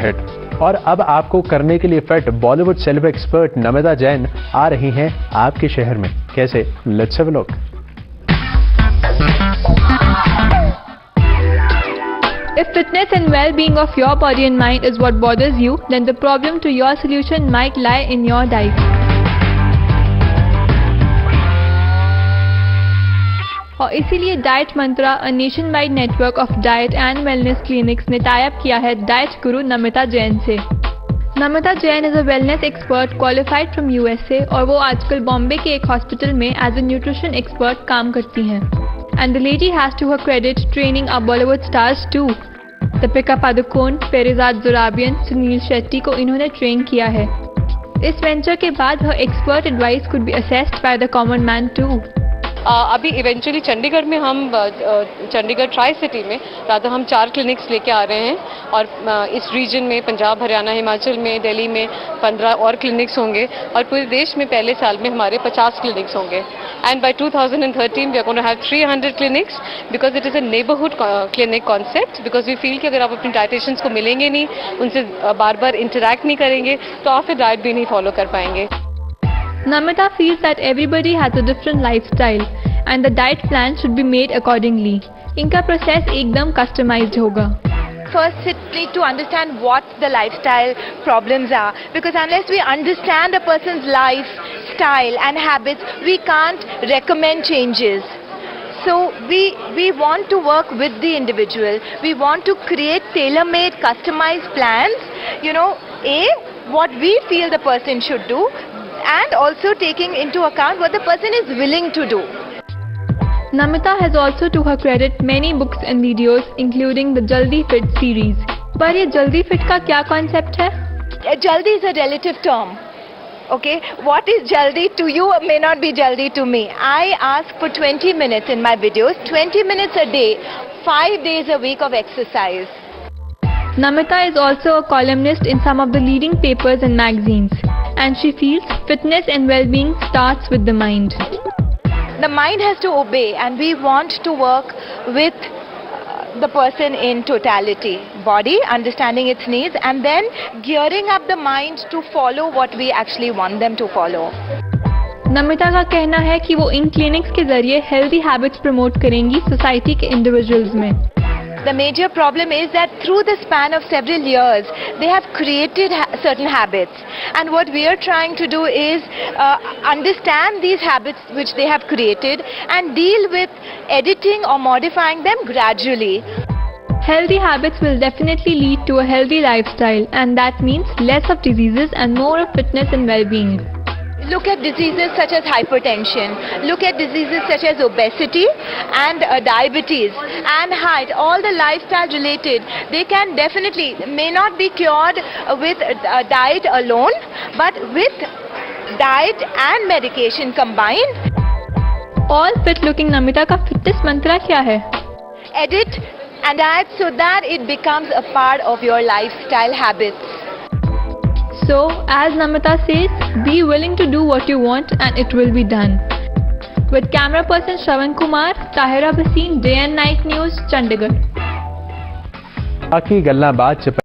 Hit. और अब आपको करने के लिए fit Bollywood celeb expert Namita Jain आ रही हैं आपके शहर में। कैसे? Let's have a look. If fitness and well-being of your body and mind is what bothers you, then the problem to your solution might lie in your diet. और इसीलिए diet Mantra, a nation wide network of diet and wellness clinics ने tie up किया है diet गुरु नमिता जैन से। Namita Jain is a wellness expert qualified from USA और वो आजकल बॉम्बे के एक हॉस्पिटल में एज अ न्यूट्रिशन एक्सपर्ट काम करती हैं। And the lady has to her credit training a Bollywood stars too. Deepika Padukone, Perizaad Zorabian, Suniel Shetty को इन्होंने ट्रेन किया है। इस वेंचर के बाद हर expert advice could be assessed by the common man too. अभी इवेंचुअली चंडीगढ़ में हम चंडीगढ़ ट्राई सिटी में राधा हम 4 क्लिनिक्स लेके आ रहे हैं और इस रीजन में पंजाब, हरियाणा, हिमाचल में, दिल्ली में 15 और क्लिनिक्स होंगे और पूरे देश में पहले साल में हमारे 50 क्लिनिक्स होंगे। And by 2013 we are going to have 300 clinics because it is a neighbourhood clinic concept. Because we feel कि अगर आप अपने डाइटिशियंस को मिलेंगे नहीं, उनसे बार बार इंटरैक्ट नहीं करेंगे तो आप फिर डाइट भी नहीं फॉलो कर पाएंगे। Namita feels that everybody has a different lifestyle and the diet plan should be made accordingly. इनका प्रोसेस एकदम कस्टमाइज्ड होगा। First need to understand what the lifestyle problems are, because unless we understand a person's lifestyle and habits, we can't recommend changes. So we want to work with the individual. We want to create tailor-made, customized plans. You know, what we feel the person should do, and also taking into account what the person is willing to do. Namita has also, to her credit, many books and videos, including the Jaldi Fit series. पर ये जल्दी fit का क्या concept है? Jaldi is a relative term. Okay, what is jaldi to you may not be jaldi to me. I ask for 20 minutes in my videos, 20 minutes a day, 5 days a week of exercise. Namita is also a columnist in some of the leading papers and magazines, and she feels fitness and well-being starts with the mind. The mind has to obey, and we want to work with the person in totality. Body, understanding its needs, and then gearing up the mind to follow what we actually want them to follow. Namita का कहना है कि वो इन clinics के जरिए healthy habits promote करेंगी society के individuals में। The major problem is that through the span of several years, they have created certain habits. And what we are trying to do is understand these habits which they have created and deal with editing or modifying them gradually. Healthy habits will definitely lead to a healthy lifestyle, and that means less of diseases and more of fitness and well-being. Look at diseases such as hypertension, look at diseases such as obesity and diabetes and height, all the lifestyle related. They can definitely, may not be cured with diet alone, but with diet and medication combined. All fit looking Namita का fitness मंत्र क्या है? Edit and diet so that it becomes a part of your lifestyle habits. So, as Namita says, be willing to do what you want and it will be done. With camera person Shravan Kumar, Tahira Bhasin, Day and Night News, Chandigarh. बाकी गल्लां बात